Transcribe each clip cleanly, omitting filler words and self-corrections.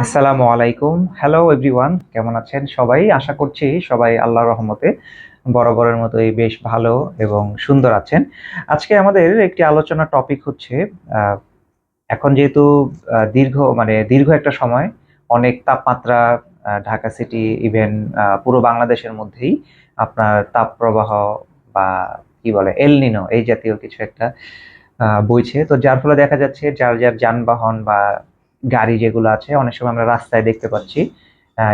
আসসালামু আলাইকুম। Hello everyone, কেমন আছেন সবাই? আশা করছি সবাই আল্লাহর রহমতে বরাবরের মতোই বেশ ভালো এবং সুন্দর আছেন। আজকে আমাদের একটি আলোচনার টপিক হচ্ছে আহ, এখন যেহেতু দীর্ঘ একটা সময় অনেক তাপমাত্রা, ঢাকা সিটি ইভেন পুরো বাংলাদেশের মধ্যেই আপনার তাপপ্রবাহ বা কি বলে এল নিনো এই জাতীয় কিছু একটা বইছে। তো যার ফলে দেখা যাচ্ছে যার যার যানবাহন বা গাড়ি যেগুলো আছে অনেক সময় আমরা রাস্তায় দেখতে পাচ্ছি,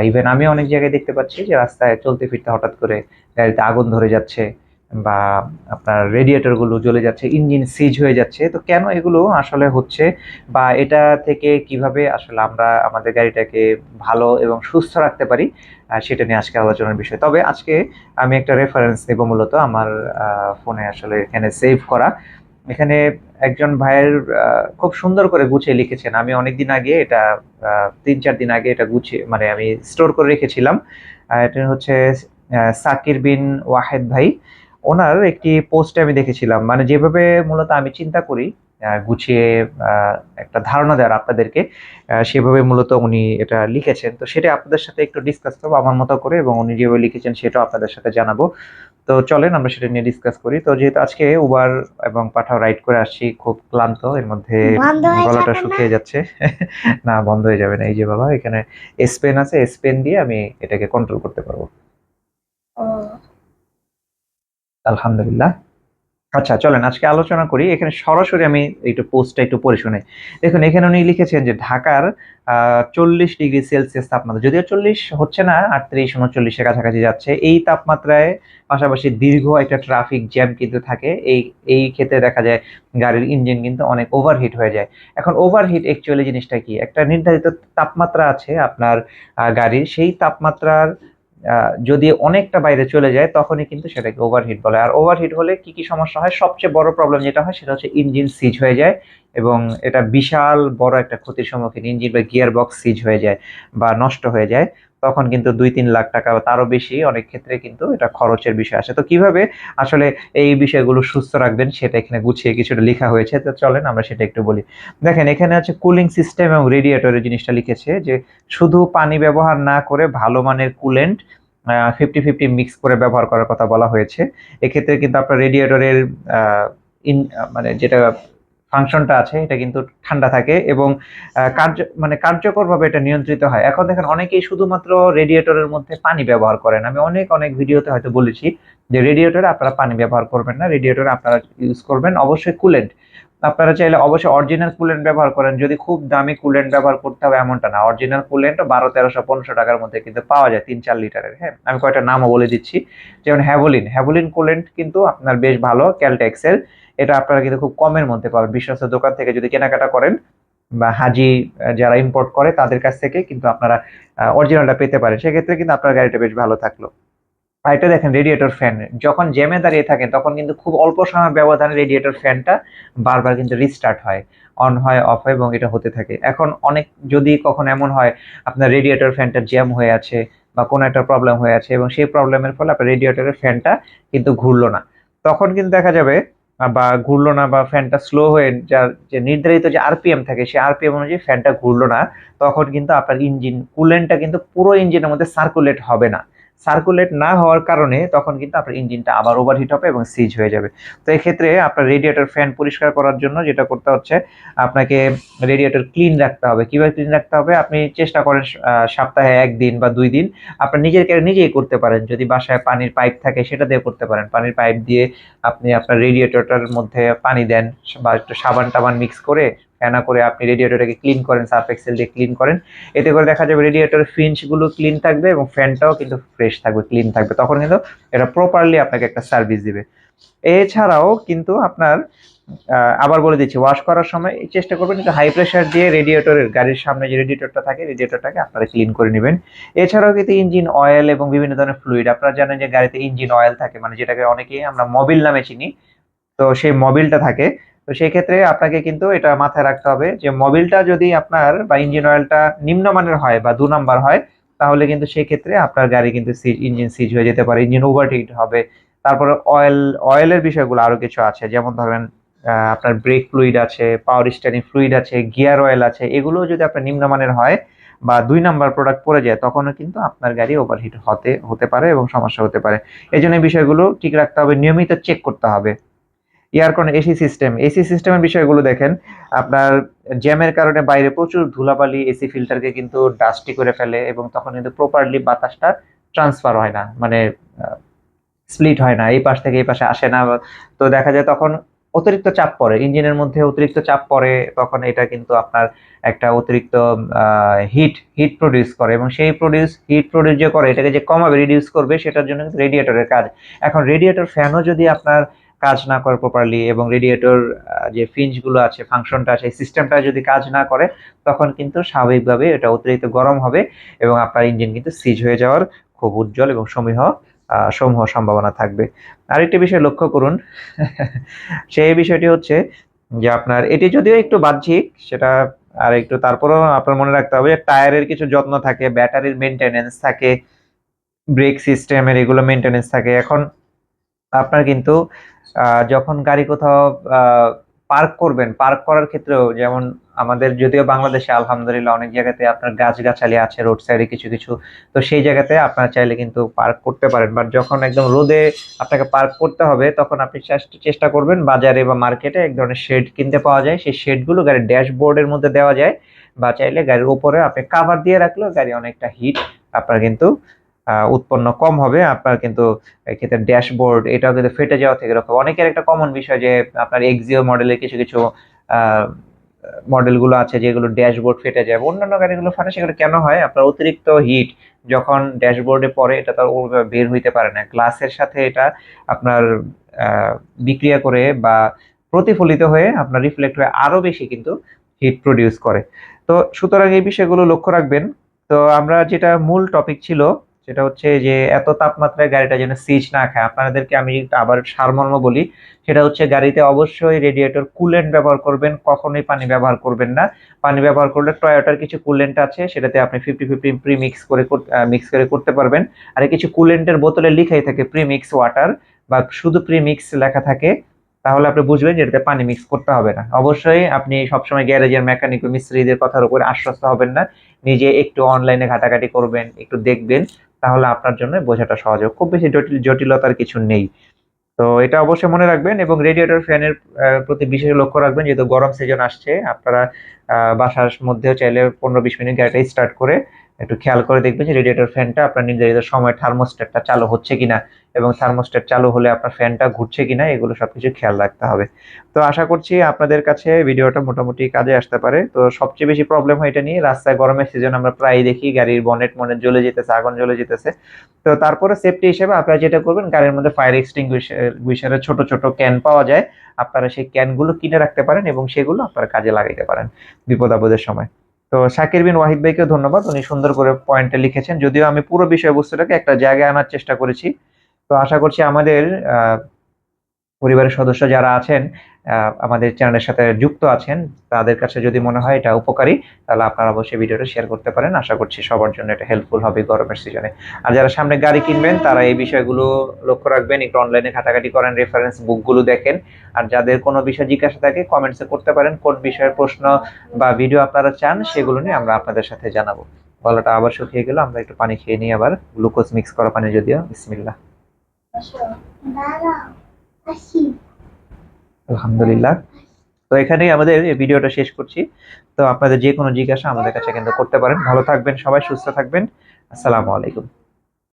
ইভেন আমি অনেক জায়গায় দেখতে পাচ্ছি যে রাস্তায় চলতে ফিরতে হঠাৎ করে গাড়িতে আগুন ধরে যাচ্ছে বা আপনার রেডিয়েটর গুলো জ্বলে যাচ্ছে, ইঞ্জিন সিজ হয়ে যাচ্ছে। তো কেন এগুলো আসলে হচ্ছে বা এটা থেকে কিভাবে আসলে আমরা আমাদের গাড়িটাকে ভালো এবং সুস্থ রাখতে পারি, সেটা নিয়ে আজকে আলোচনার বিষয়। তবে আজকে আমি একটা রেফারেন্স দেবো, মূলত আমার ফোনে আসলে এখানে সেভ করা। এখানে একজন ভাইয়ের খুব সুন্দর করে গুছিয়ে লিখেছেন। আমি অনেকদিন আগে এটা 3-4 দিন আগে এটা গুছিয়ে মানে আমি স্টোর করে রেখেছিলাম। এটা হচ্ছে সাকির বিন ওয়াহেদ ভাই, ওনার একটি পোস্টে আমি দেখেছিলাম, মানে যেভাবে মূলত আমি চিন্তা করি গুছিয়ে একটা ধারণা দেওয়ার আপনাদেরকে, সেভাবে মূলত উনি এটা লিখেছেন। তো সেটা আপনাদের সাথে একটু ডিসকাস করবো আমার মতো করে, এবং উনি যেভাবে লিখেছেন সেটাও আপনাদের সাথে জানাবো। তো চলেন আমরা সেটা নিয়ে ডিসকাস করি। তো যেহেতু আজকে উবার এবং পাঠাও রাইড করে আসছি, খুব ক্লান্ত, এর মধ্যে বন্ধ হয়ে গলাটা যাবে না? শুকিয়ে যাচ্ছে। না, বন্ধ হয়ে যাবে না। এই যে বাবা, এখানে এস পেন আছে, এস পেন দিয়ে আমি এটাকে কন্ট্রোল করতে পারবো। ও, আলহামদুলিল্লাহ। আচ্ছা, চলেন আজকে আলোচনা করি। এখানে সরাসরি আমি একটু পোস্টটা একটু পড়ে শুনে। দেখুন, এখানে উনি লিখেছেন যে ঢাকার 40 ডিগ্রি সেলসিয়াস তাপমাত্রা, যদিও 40 হচ্ছে না, 38-39-এর কাছাকাছি যাচ্ছে এই তাপমাত্রায়। পাশাপাশি দীর্ঘ একটা ট্রাফিক জ্যাম কিন্তু থাকে। এই এই ক্ষেত্রে দেখা যায় গাড়ির ইঞ্জিন কিন্তু অনেক ওভারহিট হয়ে যায়। এখন ওভারহিট অ্যাকচুয়ালি জিনিসটা কি? একটা নির্ধারিত তাপমাত্রা আছে আপনার গাড়ির, সেই তাপমাত্রার যদি অনেকটা বাইরে চলে যায় তখনই কিন্তু সেটাকে ওভারহিট বলে। আর ওভারহিট হলে কি কি সমস্যা হয়? সবচেয়ে বড় প্রবলেম যেটা হয় সেটা হচ্ছে ইঞ্জিন সিজ হয়ে যায়, এবং এটা বিশাল বড় একটা ক্ষতির সম্মুখীন। ইঞ্জিন বা গিয়ার বক্স সিজ হয়ে যায় বা নষ্ট হয়ে যায়, তখন কিন্তু 2-3 লাখ টাকা বা তারও বেশি অনেক ক্ষেত্রে কিন্তু এটা খরচের বিষয় আসে। তো কিভাবে আসলে এই বিষয়গুলো সুস্থ রাখবেন সেটা এখানে গুছিয়ে কিছুটা লেখা হয়েছে। তো চলেন আমরা সেটা একটু বলি। দেখেন, এখানে আছে কুলিং সিস্টেম এবং রেডিয়েটরের জিনিসটা লিখেছে যে শুধু পানি ব্যবহার না করে ভালো মানের কুলেন্ট 50-50 মিক্স করে ব্যবহার করার কথা বলা হয়েছে। এক্ষেত্রে কিন্তু আপনার রেডিয়েটরের মানে যেটা ফাংশনটা আছে এটা কিন্তু ঠান্ডা থাকে, এবং কার্যকরভাবে এটা নিয়ন্ত্রিত হয়। এখন দেখেন, অনেকেই শুধুমাত্র রেডিয়েটরের মধ্যে পানি ব্যবহার করেন। আমি অনেক অনেক ভিডিওতে হয়তো বলেছি যে রেডিয়েটরে আপনারা পানি ব্যবহার করবেন না, রেডিয়েটরে আপনারা ইউজ করবেন অবশ্যই কুলেন্ট। আপনারা চাইলে অবশ্যই অরিজিনাল কুলেন্ট ব্যবহার করেন, যদি খুব দামি কুলেন্ট ব্যবহার করতে হবে এমনটা না। অরিজিনাল কুলেন্ট 1200-1300 টাকার মধ্যে কিন্তু পাওয়া যায় 3-4 লিটারের। হ্যাঁ, আমি কয়টা নামও বলে দিচ্ছি। যেমন হ্যাভোলিন, হ্যাভোলিন কুলেন্ট কিন্তু আপনার বেশ ভালো। ক্যালটেক্সের, এটা আপনারা কিন্তু খুব কমের মধ্যে পাবেন বিশ্বস্ত দোকান থেকে যদি কেনাকাটা করেন, বা হাজি যারা ইম্পোর্ট করে তাদের কাছ থেকে কিন্তু আপনারা অরিজিনালটা পেতে পারেন। সেক্ষেত্রে কিন্তু আপনার গাড়িটা বেশ ভালো থাকলো। আর এটা দেখেন, রেডিয়েটর ফ্যান যখন জ্যামে দাঁড়িয়ে থাকেন তখন কিন্তু খুব অল্প সময় ব্যবধানে রেডিয়েটর ফ্যানটা বারবার কিন্তু রিস্টার্ট হয়, অন হয়, অফ হয়, এবং এটা হতে থাকে। এখন অনেক, যদি কখন এমন হয় আপনার রেডিয়েটর ফ্যানটা জ্যাম হয়ে আছে বা কোনো একটা প্রবলেম হয়ে আছে, এবং সেই প্রবলেমের ফলে আপনার রেডিয়েটরের ফ্যানটা কিন্তু ঘুরলো না, তখন কিন্তু দেখা যাবে বা ঘুরলো না বা ফ্যানটা স্লো হয়ে যার যে নির্ধারিত যে আরপিএম থাকে সেই আরপিএম অনুযায়ী ফ্যানটা ঘুরলো না, তখন কিন্তু আপনার ইঞ্জিন কুলেন্টটা কিন্তু পুরো ইঞ্জিনের মধ্যে সার্কুলেট হবে না। সার্কুলেট না হওয়ার কারণে তখন কিন্তু আপনার ইঞ্জিনটা আবার ওভারহিট হবে এবং সিজ হয়ে যাবে। তো এক্ষেত্রে আপনার রেডিয়েটর ফ্যান পরিষ্কার করার জন্য যেটা করতে হচ্ছে, আপনাকে রেডিয়েটর ক্লিন রাখতে হবে। কিভাবে ক্লিন রাখতে হবে? আপনি চেষ্টা করেন সপ্তাহে 1 দিন বা 2 দিন আপনার নিজের কেয়ারে নিজেই করতে পারেন। যদি বাসায় পানির পাইপ থাকে সেটা দিয়ে করতে পারেন। পানির পাইপ দিয়ে আপনি আপনার রেডিয়েটরটার মধ্যে পানি দেন বা একটু সাবান টাবান মিক্স করে ফেনা করে আপনি রেডিয়েটরটাকে ক্লিন করেন, সার্ফ এক্সেল দিয়ে ক্লিন করেন। এতে করে দেখা যাবে রেডিয়েটরের ফিঞ্চ গুলো ক্লিন থাকবে এবং ফ্যানটাও কিন্তু ফ্রেশ থাকবে, ক্লিন থাকবে। তখন কিন্তু এটা প্রপারলি আপনাকে একটা সার্ভিস দিবে। এছাড়াও কিন্তু আপনার আবার বলে দিচ্ছি, ওয়াশ করার সময় চেষ্টা করবেন একটু হাই প্রেসার দিয়ে রেডিয়েটরের, গাড়ির সামনে যে রেডিয়েটরটা থাকে রেডিয়েটরটাকে আপনারা ক্লিন করে নেবেন। এছাড়াও কিন্তু ইঞ্জিন অয়েল এবং বিভিন্ন ধরনের ফ্লুইড, আপনারা জানেন যে গাড়িতে ইঞ্জিন অয়েল থাকে, মানে যেটাকে অনেকেই আমরা মোবিল নামে চিনি। তো সেই মোবিলটা থাকে। তো সেই ক্ষেত্রে আপনাকে কিন্তু এটা মাথায় রাখতে হবে যে মোবিলটা যদি আপনার বা ইঞ্জিন অয়েলটা নিম্নমানের হয় বা 2 নাম্বার হয়, তাহলে কিন্তু সেই ক্ষেত্রে আপনার গাড়ি কিন্তু ইঞ্জিন সিজ হয়ে যেতে পারে, ইঞ্জিন ওভারহিট হবে। তারপরে অয়েলের বিষয়গুলো আরো কিছু আছে, যেমন ধরেন আপনার ব্রেক ফ্লুইড আছে, পাওয়ার স্টিয়ারিং ফ্লুইড আছে, গিয়ার অয়েল আছে, এগুলো যদি আপনার নিম্নমানের হয় বা 2 নাম্বার প্রোডাক্ট পড়ে যায়, তখনও কিন্তু আপনার গাড়ি ওভারহিট হতে পারে এবং সমস্যা হতে পারে। এই জন্য এই বিষয়গুলো ঠিক রাখতে হবে, নিয়মিত চেক করতে হবে। এসি সিস্টেমের বিষয়গুলো দেখেন, আপনার জ্যামের কারণে বাইরে প্রচুর ধুলাবালি এসি ফিল্টারকে কিন্তু ডাস্টি করে ফেলে, এবং তখন কিন্তু প্রপারলি বাতাসটা ট্রান্সফার হয় না, মানে স্প্লিট হয় না, এই পাশ থেকে এই পাশে আসে না। তো দেখা যায় তখন অতিরিক্ত চাপ পড়ে ইঞ্জিনের মধ্যে, অতিরিক্ত চাপ পড়ে, তখন এটা কিন্তু আপনার একটা অতিরিক্ত হিট হিট প্রডিউস করে, এবং সেই হিট প্রডিউস যে করে এটাকে যে কমাবে, রিডিউস করবে, সেটার জন্য কিন্তু রেডিয়েটরের কাজ। এখন রেডিয়েটর ফ্যানও যদি আপনার কাজ না করে প্রপারলি, এবং রেডিয়েটর যে ফিঞ্চ গুলো আছে, ফাংশনটা আছে, সিস্টেমটা যদি কাজ না করে, তখন কিন্তু স্বাভাবিকভাবে এটা অতিরিক্ত গরম হবে, এবং আপনার ইঞ্জিন কিন্তু সিজ হয়ে যাওয়ার খুব উজ্জ্বল এবং সমূহ সম্ভাবনা থাকবে। আরেকটি বিষয় লক্ষ্য করুন, সেই বিষয়টি হচ্ছে যে আপনার এটি যদিও একটু বাহ্যিক, সেটা আর একটু তারপরেও আপনার মনে রাখতে হবে, টায়ারের কিছু যত্ন থাকে, ব্যাটারির মেনটেনেন্স থাকে, ব্রেক সিস্টেমের এগুলো মেনটেনেন্স থাকে। এখন আপনার কিন্তু যখন গাড়ি কোথাও পার্ক করবেন, পার্ক করার ক্ষেত্রেও যেমন আমাদের যদিও বাংলাদেশে আলহামদুলিল্লাহ অনেক জায়গাতে আপনার গাছগাছালি আছে রোড সাইডে কিছু কিছু, তো সেই জায়গাতে আপনার চাইলে কিন্তু পার্ক করতে পারেন। বাট যখন একদম রোদে আপনাকে পার্ক করতে হবে, তখন আপনি চেষ্টা করবেন বাজারে বা মার্কেটে এক ধরনের শেড কিনতে পাওয়া যায়, সেই শেডগুলো গাড়ির ড্যাশবোর্ডের মধ্যে দেওয়া যায়, বা চাইলে গাড়ির উপরে আপনি কাভার দিয়ে রাখলেও গাড়ি অনেকটা হিট আপনার কিন্তু উৎপন্ন কম হবে। আপনার কিন্তু এক্ষেত্রে ড্যাশবোর্ড এটাও কিন্তু ফেটে যাওয়া থেকে রক্ষা। অনেকের একটা কমন বিষয় যে আপনার এক্সিও মডেলের কিছু কিছু মডেলগুলো আছে যেগুলো ড্যাশবোর্ড ফেটে যায়, অন্যান্য গাড়িগুলো ফাটে, সেগুলো কেন হয়? আপনার অতিরিক্ত হিট যখন ড্যাশবোর্ডে পড়ে, এটা তো ওভাবে বের হইতে পারে না, গ্লাসের সাথে এটা আপনার বিক্রিয়া করে বা প্রতিফলিত হয়ে আপনার রিফ্লেক্ট হয়ে আরো বেশি কিন্তু হিট প্রডিউস করে। তো সুতরাং এই বিষয়গুলো লক্ষ্য রাখবেন। তো আমরা যেটা মূল টপিক ছিল সেটা হচ্ছে যে এত তাপমাত্রায় গাড়িটা যেন সিজ না খায়, আপনাদেরকে আমি আবার সারমর্ম বলি, সেটা হচ্ছে গাড়িতে অবশ্যই রেডিয়েটর কুলেন্ট ব্যবহার করবেন, কখনোই পানি ব্যবহার করবেন না। পানি ব্যবহার করলে টয়োটার কিছু কুলেন্ট আছে, সেটাতে আপনি 50-50 প্রি মিক্স করে করতে পারবেন। আর কিছু কুলেন্টের বোতলে লিখাই থাকে প্রিমিক্স ওয়াটার, বা শুধু প্রিমিক্স লেখা থাকে, তাহলে আপনি বুঝবেন যে এটাতে পানি মিক্স করতে হবে না। অবশ্যই আপনি সবসময় গ্যারেজের মেকানিক ও মিস্ত্রিদের কথার উপর আশ্বস্ত হবেন না, নিজে একটু অনলাইনে ঘাটাঘাটি করবেন, একটু দেখবেন, তাহলে আপনার জন্য বোঝাটা সহজ হবে। খুব বেশি জটিলতার কিছু নেই। তো এটা অবশ্যই মনে রাখবেন, এবং রেডিয়েটর ফ্যানের প্রতি বিশেষ লক্ষ্য রাখবেন, যেহেতু গরম সিজন আসছে। আপনারা বাসার মধ্যেও চাইলে 15-20 মিনিট গাড়িটা স্টার্ট করে একটু খেয়াল করে দেখবেন যে রেডিয়েটর ফ্যানটা আপনার নির্ধারিত সময় থার্মোস্ট্যাটটা চালু হচ্ছে কিনা, এবং থার্মোস্ট্যাট চালু হলে আপনার ফ্যানটা ঘুরছে কিনা, এগুলো সবকিছু খেয়াল রাখতে হবে। তো আশা করছি আপনাদের কাছে ভিডিওটা মোটামুটি কাজে আসতে পারে। তো সবচেয়ে বেশি প্রবলেম হয় এটা নিয়ে, রাস্তায় গরমের সিজন আমরা প্রায় দেখি গাড়ির বনেট মনেট জ্বলে যেতেছে, আগুন জ্বলে যেতেছে। তো তারপরে সেফটি হিসেবে আপনারা যেটা করবেন, গাড়ির মধ্যে ফায়ার এক্সটিংগুইশারের ছোট ছোট ক্যান পাওয়া যায়, আপনারা সেই ক্যানগুলো কিনে রাখতে পারেন, এবং সেগুলো আপনারা কাজে লাগাইতে পারেন বিপদ আপদের সময়। তো শাকির বিন ওয়াহিদ ভাইকেও ধন্যবাদ, উনি সুন্দর করে পয়েন্টটা লিখেছেন, যদিও আমি পুরো বিষয়বস্তুটাকে একটা জায়গায় আনার চেষ্টা করেছি। তো আশা করছি আমাদের পরিবারের সদস্য যারা আছেন, আমাদের চ্যানেলের সাথে যুক্ত আছেন, তাদের কাছে যদি মনে হয় এটা উপকারী, তাহলে আপনারা অবশ্যই ভিডিওটা শেয়ার করতে পারেন। আশা করছি সবার জন্য এটা হেল্পফুল হবে গরমের সিজনে। আর যারা সামনে গাড়ি কিনবেন, তারা এই বিষয়গুলো লক্ষ্য রাখবেন, একটু অনলাইনে ঘাটাঘাটি করেন, রেফারেন্স বুকগুলো দেখেন। আর যাদের কোনো বিষয় জিজ্ঞাসা থাকে, কমেন্টসে করতে পারেন, কোন বিষয়ের প্রশ্ন বা ভিডিও আপনারা চান, সেগুলো নিয়ে আমরা আপনাদের সাথে জানাবো। গলাটা আবার শুকিয়ে গেল, আমরা একটু পানি খেয়ে নিই, আবার গ্লুকোজ মিক্স করা পানি যদিও। বিসমিল্লাহ। আলহামদুলিল্লাহ। তো এখানেই আমাদের এই ভিডিওটা শেষ করছি। তো আপনাদের যে কোনো জিজ্ঞাসা আমাদের কাছে কিন্তু করতে পারেন। ভালো থাকবেন সবাই, সুস্থ থাকবেন। আসসালামু আলাইকুম।